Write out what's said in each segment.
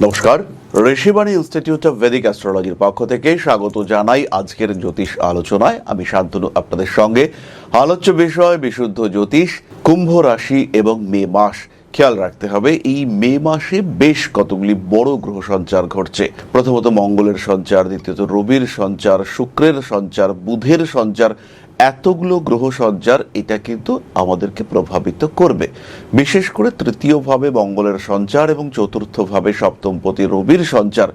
নমস্কার, Rishibani institute of Vedic অ্যাস্ট্রোলজির পক্ষ থেকে স্বাগত জানাই আজকের জ্যোতিষ আলোচনায়। আমি শান্তনু আপনাদের সঙ্গে। আলোচ্য বিষয় বিশুদ্ধ জ্যোতিষ, কুম্ভ রাশি এবং মে মাস। খেয়াল রাখতে হবে এই মে মাসে বেশ কতগুলি বড় গ্রহ সঞ্চার ঘটছে। প্রথমত মঙ্গলের সঞ্চার, দ্বিতীয়ত রবির সঞ্চার, শুক্রের সঞ্চার, বুধের সঞ্চার। এতগুলো গ্রহ সঞ্চার এটা কিন্তু আমাদেরকে প্রভাবিত করবে। বিশেষ করে তৃতীয়ভাবে মঙ্গলের সঞ্চার এবং চতুর্থভাবে সপ্তমপতি রবির সঞ্চার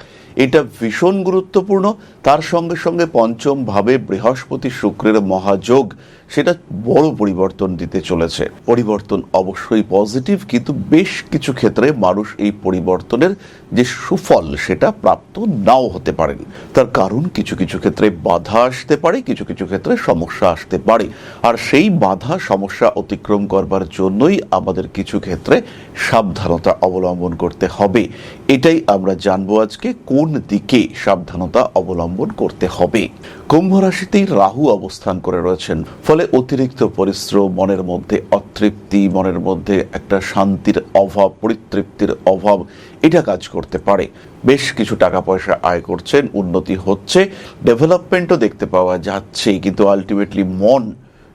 এটা ভীষণ গুরুত্বপূর্ণ। তার সঙ্গে সঙ্গে পঞ্চম ভাবে বৃহস্পতি শুক্রের মহাযোগ সেটা বড় পরিবর্তন দিতে চলেছে। পরিবর্তন অবশ্যই পজিটিভ, কিন্তু বেশ কিছু ক্ষেত্রে মানুষ এই পরিবর্তনের যে সুফল সেটা প্রাপ্ত নাও হতে পারেন। তার কারণ কিছু কিছু ক্ষেত্রে বাধা আসতে পারে, কিছু কিছু ক্ষেত্রে সমস্যা আসতে পারে। আর সেই বাধা সমস্যা অতিক্রম করবার জন্যই আমাদের কিছু ক্ষেত্রে সাবধানতা অবলম্বন করতে হবে। এটাই আমরা জানবো আজকে, কোন দিকে সাবধানতা অবলম্বন করতে হবে। কুম্ভ রাশিতেই রাহু অবস্থান করে রয়েছেন, ফলে অতিরিক্ত পরিশ্রম, মনের মধ্যে অতৃপ্তি, মনের মধ্যে একটা শান্তির অভাব, পরিতৃপ্তির অভাব এটা কাজ করতে পারে। বেশ কিছু টাকা পয়সা আয় করছেন, উন্নতি হচ্ছে, ডেভেলপমেন্টও দেখতে পাওয়া যাচ্ছে, কিন্তু আলটিমেটলি মন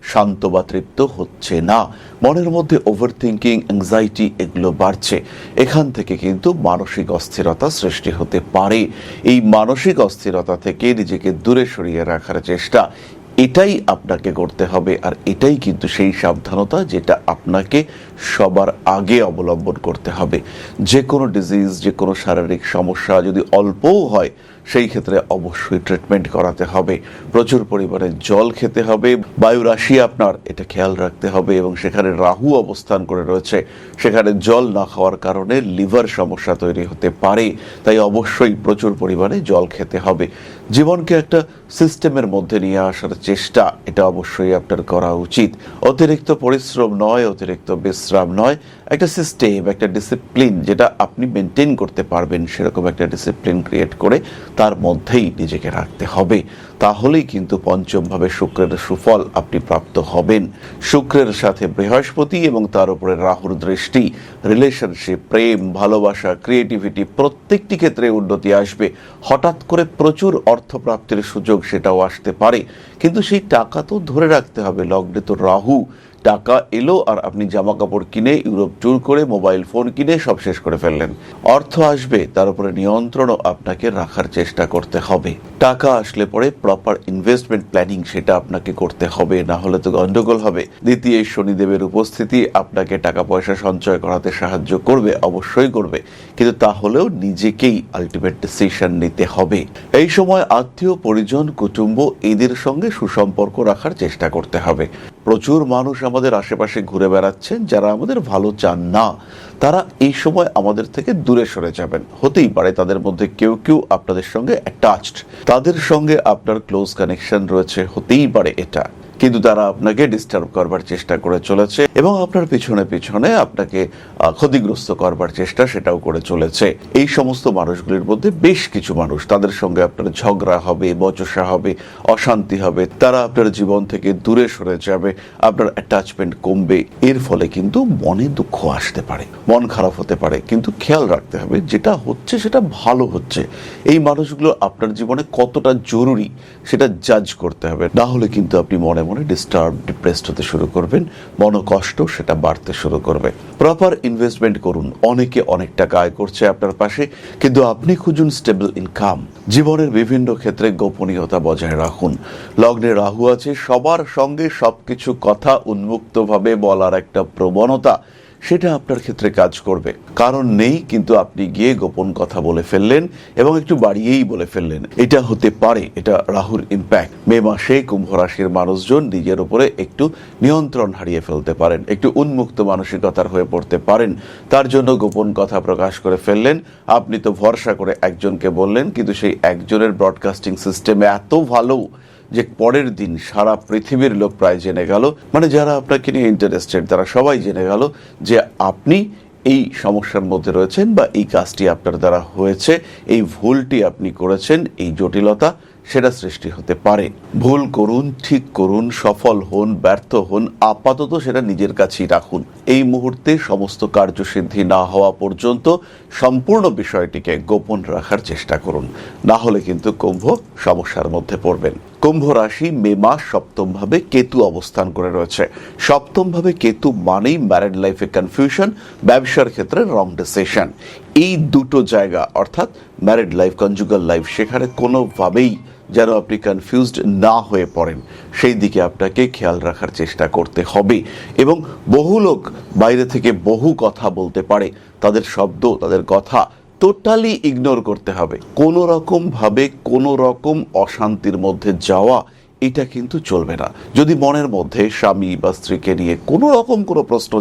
শান্ত বা তৃপ্ত হচ্ছে না। মনের মধ্যে ওভার থিঙ্কিং, অ্যাংজাইটি এগুলো বাড়ছে। এখান থেকে কিন্তু মানসিক অস্থিরতা সৃষ্টি হতে পারে। এই মানসিক অস্থিরতা থেকে নিজেকে দূরে সরিয়ে রাখার চেষ্টা এটাই আপনাকে করতে হবে। আর এটাই কিন্তু সেই সাবধানতা যেটা আপনাকে সবার আগে অবলম্বন করতে হবে। যে কোনো ডিজিজ, যে কোনো শারীরিক সমস্যা যদি অল্পও হয় সেই ক্ষেত্রে অবশ্যই ট্রিটমেন্ট করাতে হবে। প্রচুর পরিমাণে জল খেতে হবে। বায়ু রাশি আপনার, এটা খেয়াল রাখতে হবে। এবং সেখানে রাহু অবস্থান করে রয়েছে, সেখানে জল না খাওয়ার কারণে লিভার সমস্যা তৈরি হতে পারে। তাই অবশ্যই প্রচুর পরিমাণে জল খেতে হবে। জীবনকে একটা সিস্টেমের মধ্যে নিয়ে আসার চেষ্টা এটা অবশ্যই আপনার করা উচিত। অতিরিক্ত পরিশ্রম নয়, অতিরিক্ত বিশ্রাম নয়, একটা সিস্টেম, একটা ডিসিপ্লিন যেটা আপনি মেনটেন করতে পারবেন সেরকম একটা ডিসিপ্লিন ক্রিয়েট করে তার মধ্যেই নিজেকে রাখতে হবে। তাহলেই কিন্তু পঞ্চমভাবে শুক্রের সুফল আপনি প্রাপ্ত হবেন। শুক্রের সাথে বৃহস্পতি এবং তার উপরে রাহুর দৃষ্টি, রিলেশনশিপ, প্রেম, ভালোবাসা, ক্রিয়েটিভিটি প্রত্যেকটি ক্ষেত্রে উন্নতি আসবে। হঠাৎ করে প্রচুর অর্থপ্রাপ্তির সুযোগ সেটাও আসতে পারে, কিন্তু সেই টাকা তো ধরে রাখতে হবে। লগ্নে তো রাহু, টাকা এলো আর আপনি জামা কাপড় কিনে, ইউরোপ ট্যুর করে, মোবাইল ফোন কিনে সব শেষ করে ফেললেন। অর্থ আসবে, তার উপরে নিয়ন্ত্রণও আপনাকে রাখার চেষ্টা করতে হবে। টাকা আসলে পরে প্রপার ইনভেস্টমেন্ট প্ল্যানিং সেটা আপনাকে করতে হবে, না হলে তো গন্ডগোল হবে। দ্বিতীয় শনিদেবের উপস্থিতি আপনাকে টাকা পয়সা সঞ্চয় করাতে সাহায্য করবে, অবশ্যই করবে, কিন্তু তাহলেও নিজেকেই আলটিমেট ডিসিশন নিতে হবে। এই সময় আত্মীয় পরিজন, কুটুম্ব এদের সঙ্গে সুসম্পর্ক রাখার চেষ্টা করতে হবে। প্রচুর মানুষ আমাদের আশেপাশে ঘুরে বেড়াচ্ছেন যারা আমাদের ভালো চান না। তারা এই সময় আমাদের থেকে দূরে সরে যাবেন। হতেই পারে তাদের মধ্যে কেউ কেউ আপনাদের সঙ্গে অ্যাটাচড, তাদের সঙ্গে আপনার ক্লোজ কানেকশন রয়েছে, হতেই পারে এটা, কিন্তু তারা আপনাকে ডিস্টার্ব করবার চেষ্টা করে চলেছে এবং আপনার পিছনে পিছনে আপনাকে ক্ষতিগ্রস্ত করবার চেষ্টা সেটাও করে চলেছে। এই সমস্ত মানুষগুলির মধ্যে বেশ কিছু মানুষ, তাদের সঙ্গে আপনার ঝগড়া হবে, বচসা হবে, অশান্তি হবে, তারা আপনার জীবন থেকে দূরে সরে যাবে, আপনার অ্যাটাচমেন্ট কমবে। এর ফলে কিন্তু মনে দুঃখ আসতে পারে, মন খারাপ হতে পারে, কিন্তু খেয়াল রাখতে হবে যেটা হচ্ছে সেটা ভালো হচ্ছে। এই মানুষগুলো আপনার জীবনে কতটা জরুরি সেটা জাজ করতে হবে, না হলে কিন্তু আপনি মনে মনে ডিস্টার্ব, ডিপ্রেসড হতে শুরু করবেন, মনোকষ্ট সেটা বাড়তে শুরু করবে। প্রপার ইনভেস্টমেন্ট করুন। অনেকে অনেক টাকা আয় করছে আপনার পাশে, কিন্তু আপনি খুঁজুন স্টেবল ইনকাম। জীবনের বিভিন্ন ক্ষেত্রে গোপনীয়তা বজায় রাখুন। লগ্নে রাহু আছে, সবার সঙ্গে সবকিছু কথা উন্মুক্তভাবে বলার একটা প্রবণতা সেটা আপনার ক্ষেত্রে কাজ করবে। কারণ নেই, কিন্তু আপনি গিয়ে গোপন কথা বলে ফেললেন এবং একটু বাড়িয়েই বলে ফেললেন, এটা হতে পারে। এটা রাহুর ইম্প্যাক্ট। মে মাসে কুম্ভ রাশির মানুষজন নিজের উপরে একটু নিয়ন্ত্রণ হারিয়ে ফেলতে পারেন, একটু উন্মুক্ত মানসিকতার হয়ে পড়তে পারেন। তার জন্য গোপন কথা প্রকাশ করে ফেললেন। আপনি তো ভরসা করে একজনকে বললেন, কিন্তু সেই একজনের ব্রডকাস্টিং সিস্টেমে এত ভালো যে পরের দিন সারা পৃথিবীর লোক প্রায় জেনে গেল, মানে যারা আপনাকে নিয়ে ইন্টারেস্টেড তারা সবাই জেনে গেল যে আপনি এই সমস্যার মধ্যে রয়েছেন বা এই কাজটি আপনার দ্বারা হয়েছে, এই ভুলটি আপনি করেছেন, এই জটিলতা সেটা সৃষ্টি হতে পারে। ভুল করুন, ঠিক করুন, সফল হন, ব্যর্থ হন, আপাতত সেটা নিজের কাছেই রাখুন। এই মুহূর্তে সমস্ত কার্যসিদ্ধি না হওয়া পর্যন্ত সম্পূর্ণ বিষয়টিকে গোপন রাখার চেষ্টা করুন, না হলে কিন্তু কুম্ভ সমস্যার মধ্যে পড়বেন। কুম্ভ রাশি মে মাস সপ্তম ভাবে কেতু অবস্থান করে রয়েছে। সপ্তম ভাবে কেতু মানেই ম্যারিড লাইফে কনফিউশন, ব্যবসার ক্ষেত্রে রং ডিসিশন। এই দুটো জায়গা অর্থাৎ ম্যারিড লাইফ, কনজুগাল লাইফ, সেখানে কোনোভাবেই যেন আপনি কনফিউজড না হয়ে পড়েন, সেই দিকে আপনাকে খেয়াল রাখার চেষ্টা করতে হবে। এবং বহু লোক বাইরে থেকে বহু কথা বলতে পারে, তাদের শব্দ, তাদের কথা টোটালি ইগনোর করতে হবে। কোনো রকম ভাবে কোনো রকম অশান্তির মধ্যে যাওয়া এটা কিন্তু চলবে না। যদি মনের মধ্যে স্বামী বা স্ত্রীকে নিয়ে কোনো রকম কোনো প্রশ্ন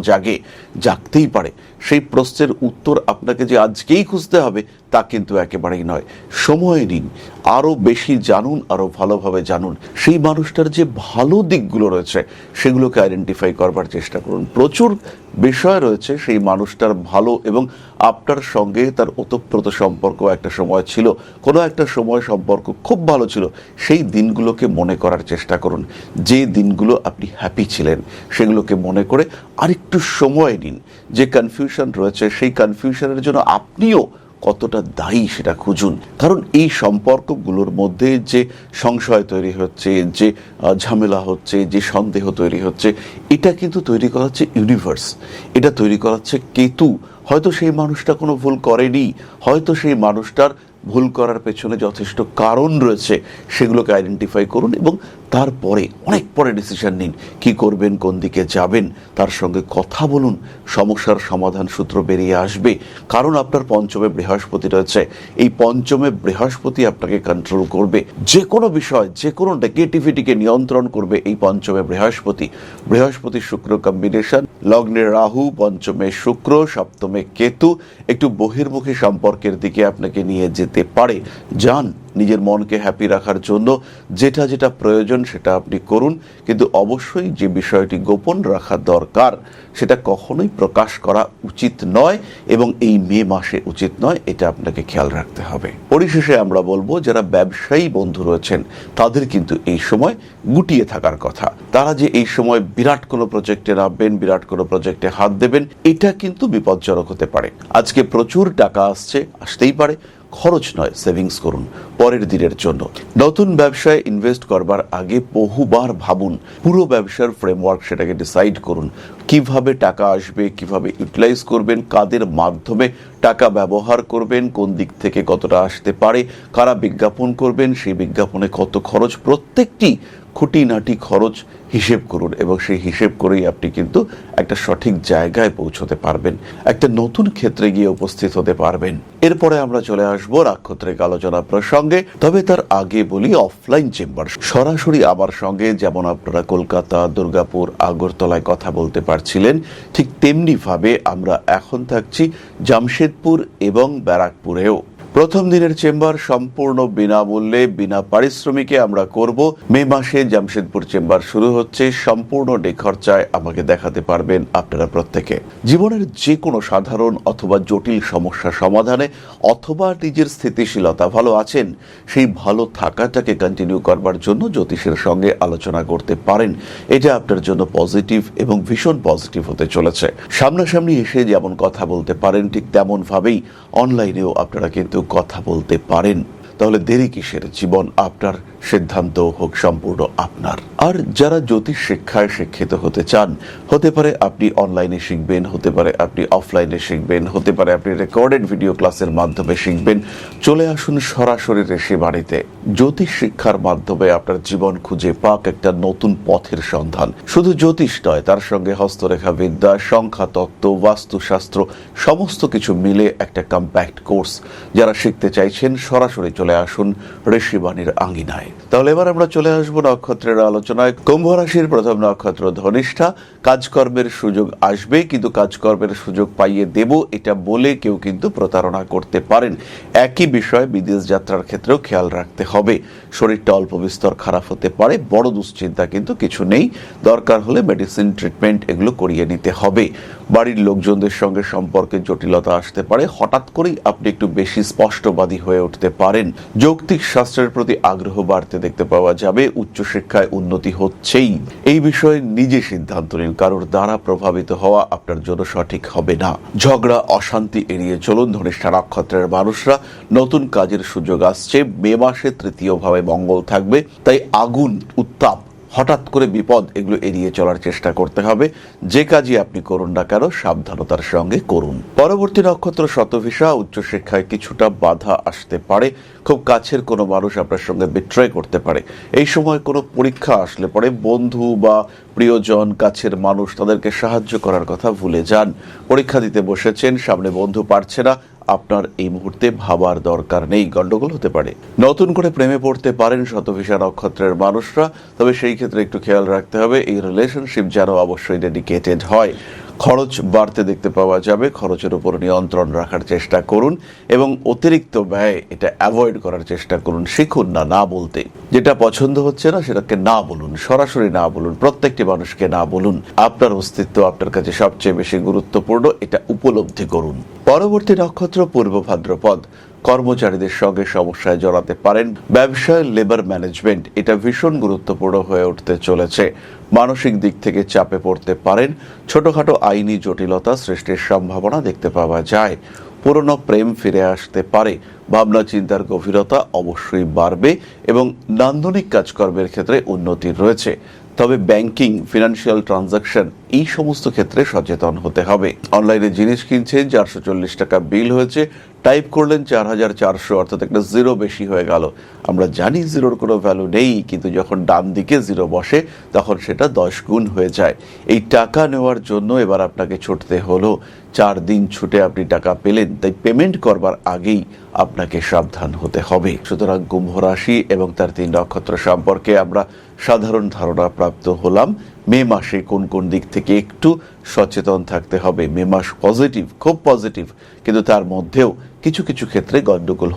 জাগতেই পারে, সেই প্রশ্নের উত্তর আপনাকে যে আজকেই খুঁজতে হবে তা কিন্তু একেবারেই নয়। সময় নিন, আরও বেশি জানুন, আরও ভালোভাবে জানুন। সেই মানুষটার যে ভালো দিকগুলো রয়েছে সেগুলোকে আইডেন্টিফাই করবার চেষ্টা করুন। প্রচুর বিষয় রয়েছে সেই মানুষটার ভালো, এবং আপনার সঙ্গে তার ওতপ্রোত সম্পর্ক একটা সময় ছিল, কোনো একটা সময় সম্পর্ক খুব ভালো ছিল। সেই দিনগুলোকে মনে করার চেষ্টা করুন। যে দিনগুলো আপনি হ্যাপি ছিলেন সেগুলোকে মনে করে আরেকটু সময় নিন। যে কনফিউশন রয়েছে সেই কনফিউশনের জন্য আপনিও কতটা দায়ী সেটা খুঁজুন। কারণ এই সম্পর্কগুলোর মধ্যে যে সংশয় তৈরি হচ্ছে, যে ঝামেলা হচ্ছে, যে সন্দেহ তৈরি হচ্ছে, এটা কিন্তু তৈরি করাচ্ছে ইউনিভার্স, এটা তৈরি করাচ্ছে কেতু। হয়তো সেই মানুষটা কোনো ভুল করেনি, হয়তো সেই মানুষটার ভুল করার পেছনে যথেষ্ট কারণ রয়েছে, সেগুলোকে আইডেন্টিফাই করুন এবং তারপরে অনেক পরে ডিসিশন নিন কি করবেন, কোন দিকে যাবেন। তার সঙ্গে কথা বলুন, সমস্যার সমাধান সূত্র বেরিয়ে আসবে। কারণ আপনার পঞ্চমে বৃহস্পতি রয়েছে, এই পঞ্চমে বৃহস্পতি আপনাকে কন্ট্রোল করবে। যে কোনো বিষয়, যে কোনো নেগেটিভিটিকে নিয়ন্ত্রণ করবে এই পঞ্চমে বৃহস্পতি। বৃহস্পতি শুক্র কম্বিনেশন, লগ্নে রাহু, পঞ্চমে শুক্র, সপ্তমে কেতু একটু বহির্মুখী সম্পর্কের দিকে আপনাকে নিয়ে যেতে পারে। যান, নিজের মনকে হ্যাপি রাখার জন্য যেটা যেটা প্রয়োজন সেটা আপনি করুন, কিন্তু অবশ্যই যে বিষয়টি গোপন রাখা দরকার সেটা কখনোই প্রকাশ করা উচিত নয়, এবং এই মে মাসে উচিত নয়, এটা আপনাকে খেয়াল রাখতে হবে। পরিশেষে আমরা বলবো, যারা ব্যবসায়ী বন্ধু রয়েছেন তাদের কিন্তু এই সময় গুটিয়ে থাকার কথা। তারা যে এই সময় বিরাট কোনো প্রজেক্টে নামবেন, বিরাট কোনো প্রজেক্টে হাত দেবেন, এটা কিন্তু বিপজ্জনক হতে পারে। আজকে প্রচুর টাকা আসতেই পারে, খরচ নয়, সেভিংস করুন পরের দিনের জন্য। নতুন ব্যবসায় ইনভেস্ট করবার আগে বহুবার ভাবুন, পুরো ব্যবসার ফ্রেমওয়ার্ক সেটাকে ডিসাইড করুন। কিভাবে টাকা আসবে, কিভাবে ইউটিলাইজ করবেন, কাদের মাধ্যমে টাকা ব্যবহার করবেন, কোন দিক থেকে কতটা আসতে পারে, কারা বিজ্ঞাপন করবেন, সেই বিজ্ঞাপনে কত খরচ, প্রত্যেকটি খুঁটিনাটি খরচ হিসেব করুন, এবং সেই হিসেব করেই আপনি কিন্তু একটা সঠিক জায়গায় পৌঁছতে পারবেন, একটা নতুন ক্ষেত্রে গিয়ে উপস্থিত হতে পারবেন। এরপরে আমরা চলে আসবো নাক্ষত্রিক আলোচনা প্রসঙ্গে। তবে তার আগে বলি, অফলাইন চেম্বার সরাসরি আমার সঙ্গে যেমন আপনারা কলকাতা, দুর্গাপুর, আগরতলায় কথা বলতে পারছিলেন, ঠিক তেমনি ভাবে আমরা এখন থাকছি জামশেদপুর এবং ব্যারাকপুরেও। প্রথম দিনের চেম্বার সম্পূর্ণ বিনামূল্যে, বিনা পারিশ্রমিকে আমরা করব। মে মাসে জামশেদপুর চেম্বার শুরু হচ্ছে, সম্পূর্ণ নিখরচায় আমাকে দেখাতে পারবেন আপনারা প্রত্যেকে। জীবনের যে কোনো সাধারণ অথবা জটিল সমস্যা সমাধানে, অথবা নিজের স্থিতিশীলতা ভালো আছেন, সেই ভালো থাকাটাকে কন্টিনিউ করবার জন্য জ্যোতিষের সঙ্গে আলোচনা করতে পারেন। এটা আপনার জন্য পজিটিভ এবং ভীষণ পজিটিভ হতে চলেছে। সামনাসামনি এসে যেমন কথা বলতে পারেন, ঠিক তেমন ভাবেই অনলাইনেও আপনারা কিন্তু কথা বলতে পারেন। তাহলে দেরি কিসের? জীবন আপনার, সিদ্ধান্ত হোক সম্পূর্ণ আপনার। আর যারা জ্যোতিষ শিক্ষায় শিক্ষিত হতে চান, হতে পারে আপনি অনলাইনে শিখবেন, হতে পারে আপনি অফলাইনে শিখবেন, হতে পারে আপনি রেকর্ডেড ভিডিও ক্লাসের মাধ্যমে শিখবেন, চলে আসুন সরাসরি ঋষি বাড়িতে। জ্যোতিষ শিক্ষার মাধ্যমে আপনার জীবন খুঁজে পাক একটা নতুন পথের সন্ধান। শুধু জ্যোতিষ নয়, তার সঙ্গে হস্তরেখা বিদ্যা, সংখ্যা তত্ত্ব, বাস্তুশাস্ত্র সমস্ত কিছু মিলে একটা কম্প্যাক্ট কোর্স। যারা শিখতে চাইছেন সরাসরি চলে আসুন ঋষিবাণীর আঙ্গিনায়। তাহলে এবার আমরা চলে আসবো নক্ষত্রের আলোচনায়। কুম্ভ রাশির প্রথম নক্ষত্র ধনিষ্ঠা। কাজকর্মের সুযোগ আসবে, কিন্তু কাজকর্মের সুযোগ পাইয়ে দেব এটা বলে কেউ কিন্তু প্রতারণা করতে পারেন। একই বিষয় বিদেশ যাত্রার ক্ষেত্রেও খেয়াল রাখতে হবে। শরীরটা অল্প বিস্তর খারাপ হতে পারে, বড় দুশ্চিন্তা কিন্তু কিছু নেই। দরকার হলে মেডিসিন, ট্রিটমেন্ট এগুলো করিয়ে নিতে হবে। বাড়ির লোকজনদের সঙ্গে সম্পর্কে জটিলতা আসতে পারে, হঠাৎ করেই আপনি একটু বেশি স্পষ্টবাদী হয়ে উঠতে পারেন। যৌক্তিক শাস্ত্রের প্রতি আগ্রহ বাড়তে দেখতে পাওয়া যাবে। উচ্চশিক্ষায় উন্নতি হচ্ছেই, এই বিষয়ে নিজে সিদ্ধান্ত নিন। কারোর দ্বারা প্রভাবিত হওয়া আপনার জন্য সঠিক হবে না। ঝগড়া অশান্তি এড়িয়ে চলুন। ধনিষ্ঠা নক্ষত্রের মানুষরা, নতুন কাজের সুযোগ আসছে। মে মাসে তৃতীয় ভাবে মঙ্গল থাকবে, তাই আগুন, উত্তাপ, হঠাৎ করে বিপদ, এগুলো এড়িয়ে চলার চেষ্টা করতে হবে। যে কাজই আপনি করুন না কেন সাবধানতার সঙ্গে করুন। পরবর্তী নক্ষত্র শতভিষা। উচ্চশিক্ষায় কিছুটা বাধা আসতে পারে। খুব কাছের কোনো মানুষ আপনার সঙ্গে বিট্রয় করতে পারে। এই সময় কোনো পরীক্ষা আসলে পরে বন্ধু বা প্রিয়জন, কাছের মানুষ, তাদেরকে সাহায্য করার কথা ভুলে যান। পরীক্ষা দিতে বসেছেন, সামনে বন্ধু পারছে না, আপনার এই মুহূর্তে ভাবার দরকার নেই, গন্ডগোল হতে পারে। নতুন করে প্রেমে পড়তে পারেন শতভিষা নক্ষত্রের মানুষরা, তবে সেই ক্ষেত্রে একটু খেয়াল রাখতে হবে এই রিলেশনশিপ যেন অবশ্যই ডেডিকেটেড হয়। খরচ বাড়তে দেখতে পাওয়া যাবে। খরচের উপর নিয়ন্ত্রণ রাখার চেষ্টা করুন এবং অতিরিক্ত ব্যয় এটা অ্যাভয়েড করার চেষ্টা করুন। শিখুন না বলতে। যেটা পছন্দ হচ্ছে না সেটাকে না বলুন, সরাসরি না বলুন, প্রত্যেকটি মানুষকে না বলুন। আপনার অস্তিত্ব আপনার কাছে সবচেয়ে বেশি গুরুত্বপূর্ণ, এটা উপলব্ধি করুন। পরবর্তী নক্ষত্র পূর্ব ভাদ্রপদ। কর্মচারীদের সঙ্গে সমস্যায় জড়াতে পারেন। ব্যবসায় লেবার ম্যানেজমেন্ট এটা ভীষণ গুরুত্বপূর্ণ হয়ে উঠতে চলেছে। মানসিক দিক থেকে চাপে পড়তে পারেন। ছোটখাটো আইনি জটিলতা সৃষ্টির সম্ভাবনা দেখতে পাওয়া যায়। পুরনো প্রেম ফিরে আসতে পারে। ভাবনা চিন্তার গভীরতা অবশ্যই বাড়বে এবং নান্দনিক কাজকর্মের ক্ষেত্রে উন্নতি রয়েছে। তবে ব্যাংকিং, ফিনান্সিয়াল ট্রানজাকশন, এই সমস্ত ক্ষেত্রে সচেতন হতে হবে। অনলাইনে জিনিস কিনছেন, 440 টাকা বিল হয়েছে, টাইপ করলেন 4400, অর্থাৎ একটা জিরো বেশি হয়ে গেল। আমরা জানি জিরোর কোনো ভ্যালু নেই, কিন্তু যখন ডান দিকে জিরো বসে তখন সেটা 10 গুণ হয়ে যায়। এই টাকা নেওয়ার জন্য এবার আপনাকে ছুটতে হলো। 4 দিন ছুটে আপনি টাকা পেলেন, তাই পেমেন্ট করবার আগেই আপনাকে সাবধান হতে হবে। সুতরাং কুম্ভ রাশি এবং তার 3 নক্ষত্র সম্পর্কে আমরা সাধারণ ধারণা প্রাপ্ত হলাম। মে মাসে কোন কোন দিক থেকে একটু সচেতন থাকতে হবে। মে মাস পজিটিভ, খুব পজিটিভ, কিন্তু তার মধ্যেও কিছু কিছু ক্ষেত্রে গন্ডগোল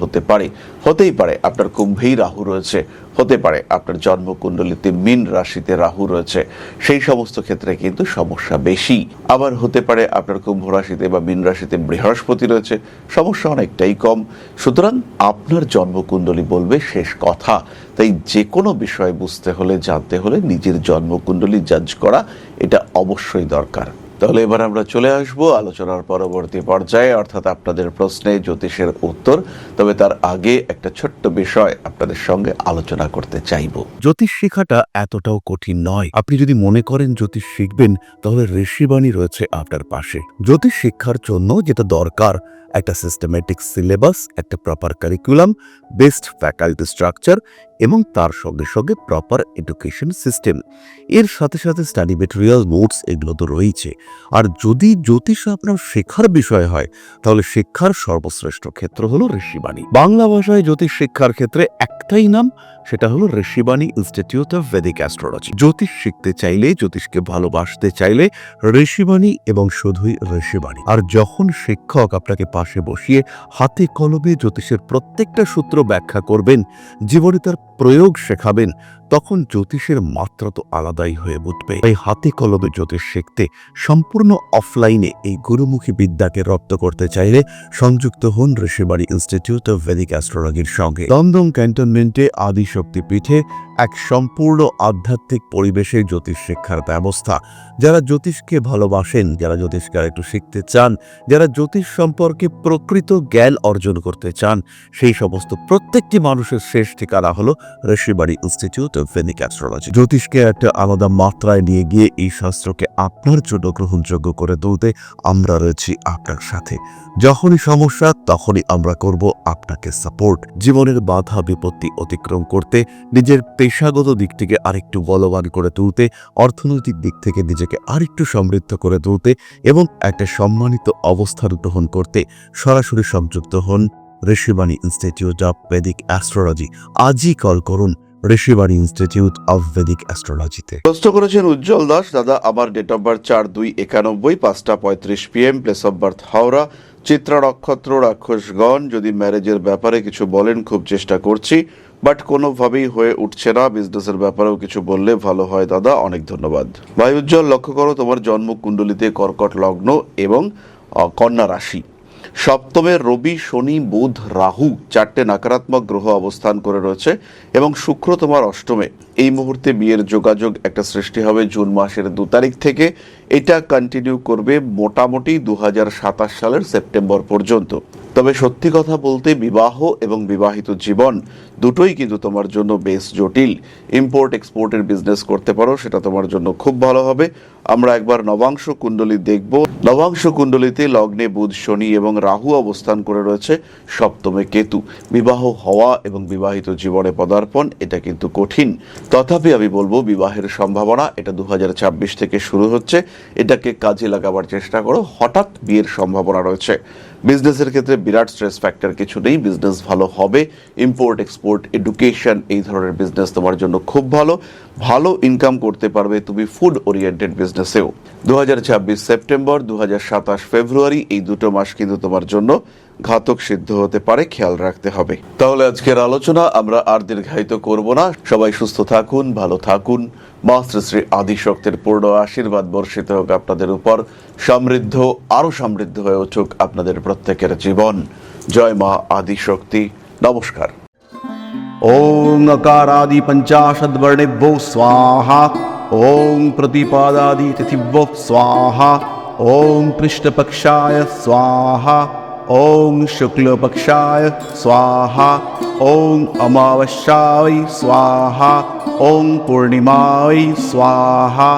হতেই পারে আপনার কুম্ভেই রাহু রয়েছে, হতে পারে আপনার জন্মকুণ্ডলিতে মীন রাশিতে রাহু রয়েছে, সেই সমস্ত ক্ষেত্রে কিন্তু সমস্যা বেশি। আবার হতে পারে আপনার কুম্ভ রাশিতে বা মীন রাশিতে বৃহস্পতি রয়েছে, সমস্যা অনেকটাই কম। সুতরাং আপনার জন্মকুণ্ডলী বলবে শেষ কথা। তাই যে কোনো বিষয় বুঝতে হলে, জানতে হলে নিজের জন্মকুণ্ডলী জাজ করা এটা অবশ্যই দরকার। তাহলে এবার আমরা চলে আসব আলোচনার পরবর্তী পর্যায়ে, অর্থাৎ আপনাদের প্রশ্নে জ্যোতিষের উত্তর। তবে তার আগে একটা ছোট্ট বিষয় আপনাদের সঙ্গে আলোচনা করতে চাইব। জ্যোতিষ শেখাটা এতটাও কঠিন নয়। আপনি যদি মনে করেন জ্যোতিষ শিখবেন, তাহলে ঋষিবাণী রয়েছে আপনার পাশে। জ্যোতিষ শিক্ষার জন্য যেটা দরকার, একটা সিস্টেমেটিক সিলেবাস, একটা proper curriculum, best faculty structure এবং তার সঙ্গে সঙ্গে প্রপার এডুকেশন সিস্টেম। এর সাথে সাথে স্টাডি মেটেরিয়াল, নোটস, এগুলো তো রয়েছে। আর যদি জ্যোতিষ আপনার শেখার বিষয় হয়, তাহলে শিক্ষার সর্বশ্রেষ্ঠ ক্ষেত্র হলো ঋষিবাণী। বাংলা ভাষায় জ্যোতিষ শিক্ষার ক্ষেত্রে একটাই নাম, সেটা হলো Rishibani institute of Vedic astrology. জ্যোতিষ শিখতে চাইলে, জ্যোতিষকে ভালোবাসতে চাইলে ঋষিবাণী এবং শুধুই ঋষিবাণী। আর যখন শিক্ষক আপনাকে পাশে বসিয়ে হাতে কলমে জ্যোতিষের প্রত্যেকটা সূত্র ব্যাখ্যা করবেন, জীবনে তার প্রয়োগ শেখাবেন, তখন জ্যোতিষের মাত্রা তো আলাদাই হয়ে উঠবে। তাই হাতে কলমে জ্যোতিষ শিখতে, সম্পূর্ণ অফলাইনে এই গুরুমুখী বিদ্যাকে রপ্ত করতে চাইলে সংযুক্ত হন ঋষিবাণী ইনস্টিটিউট অফ ভেদিক অ্যাস্ট্রোলজির সঙ্গে। দমদম ক্যান্টনমেন্টে আদিশক্তি পীঠে এক সম্পূর্ণ আধ্যাত্মিক পরিবেশে জ্যোতিষ শিক্ষার ব্যবস্থা। যারা জ্যোতিষকে ভালোবাসেন, যারা জ্যোতিষকে একটু শিখতে চান, যারা জ্যোতিষ সম্পর্কে প্রকৃত জ্ঞান অর্জন করতে চান, সেই সমস্ত প্রত্যেকটি মানুষের শেষ ঠিকানা হলো Rishibani institute of Vedic astrology. জ্যোতিষকে একটা আলাদা মাত্রায় নিয়ে গিয়ে এই শাস্ত্রকে আপনার জন্য গ্রহণযোগ্য করে তুলতে আমরা রয়েছি আপনার সাথে। যখনই সমস্যা, তখনই আমরা করব আপনাকে সাপোর্ট। জীবনের বাধা বিপত্তি অতিক্রম করতে, নিজের পেশাগত দিক থেকে আরেকটু বলবান করে তুলতে, অর্থনৈতিক দিক থেকে নিজেকে আরেকটু সমৃদ্ধ করে তুলতে এবং একটা সম্মানিত অবস্থান গ্রহণ করতে সরাসরি সংযুক্ত হন Rishibani institute of Vedic astrology. আজই কল করুন ঋষিবাণী ইনস্টিটিউট অফ ভেদিক অ্যাস্ট্রোলজিতে। প্রশ্ন করেছেন উজ্জ্বল দাস। দাদা, আমার date of birth 4/2/91, 5:35 PM, place of birth Howrah, Chitra নক্ষত্র, রাক্ষসগণ। যদি ম্যারেজের ব্যাপারে কিছু বলেন, খুব চেষ্টা করছি, বাট কোনোভাবেই হয়ে উঠছে না। বিজনেসের ব্যাপারেও কিছু বললে ভালো হয় দাদা, অনেক ধন্যবাদ। ভাই উজ্জ্বল, লক্ষ্য করো তোমার জন্ম কুণ্ডলিতে কর্কট লগ্ন এবং কন্যা রাশি। সপ্তমে রবি, শনি, বুধ, রাহু চারটে নাকারাত্মক গ্রহ অবস্থান করে রয়েছে এবং শুক্র তোমার অষ্টমে। এই মুহূর্তে বিয়ের যোগাযোগ একটা সৃষ্টি হবে জুন মাসের 2 তারিখ থেকে। এটা কন্টিনিউ করবে মোটামুটি 2027 সালের সেপ্টেম্বর পর্যন্ত। তবে সত্যি কথা বলতে বিবাহ এবং বিবাহিত জীবন দুটোই কিন্তু তোমার জন্য বেশ জটিল। ইম্পোর্ট এক্সপোর্টের বিজনেস করতে পারো, সেটা তোমার জন্য খুব ভালো হবে। আমরা একবার নবাংশ কুণ্ডলী দেখব। নবাংশ কুণ্ডলীতে লগ্নে বুধ, শনি এবং রাহু অবস্থান করে রয়েছে, সপ্তমে কেতু। বিবাহ হওয়া এবং বিবাহিত জীবনে পদার্পণ এটা কিন্তু কঠিন। তথাপি আমি বলবো বিবাহের সম্ভাবনা এটা 2026 থেকে শুরু হচ্ছে। এটাকে কাজে লাগাবার চেষ্টা করো, হঠাৎ বিয়ের সম্ভাবনা রয়েছে। বিজনেসের ক্ষেত্রে বিরাট স্ট্রেস ফ্যাক্টর কিছু নেই, বিজনেস ভালো হবে। ইম্পোর্ট এক্সপোর্ট, এডুকেশন এই ধরনের বিজনেস তোমার জন্য খুব ভালো। ভালো ইনকাম করতে পারবে তুমি ফুড ওরিয়েন্টেড বিজনেসেও। 2026 সেপ্টেম্বর, 2027 ফেব্রুয়ারি এই দুটো মাস কিন্তু তোমার জন্য ঘাতক সিদ্ধ হতে পারে, খেয়াল রাখতে হবে। তাহলে আজকের আলোচনা আমরা আর দীর্ঘায়িত করব না। সবাই সুস্থ থাকুন, ভালো থাকুন। মা শ্রী শ্রী আদিশক্তির পূর্ণ আশীর্বাদ বর্ষিত হোক আপনাদের উপর। সমৃদ্ধ, আরো সমৃদ্ধ হয়ে উঠুক আপনাদের প্রত্যেকের জীবন। জয় মা আদিশক্তি। নমস্কার। ओम अकारादि पंचाशद वर्णेभ्यो स्वाहा। ओम प्रतिपादादि तिथिभ्यो स्वाहा। ओम कृष्णपक्षाय स्वाहा। ओम शुक्लपक्षाय स्वाहा। ओम अमावस्याय स्वाहा। ओम पूर्णिमाय स्वाहा।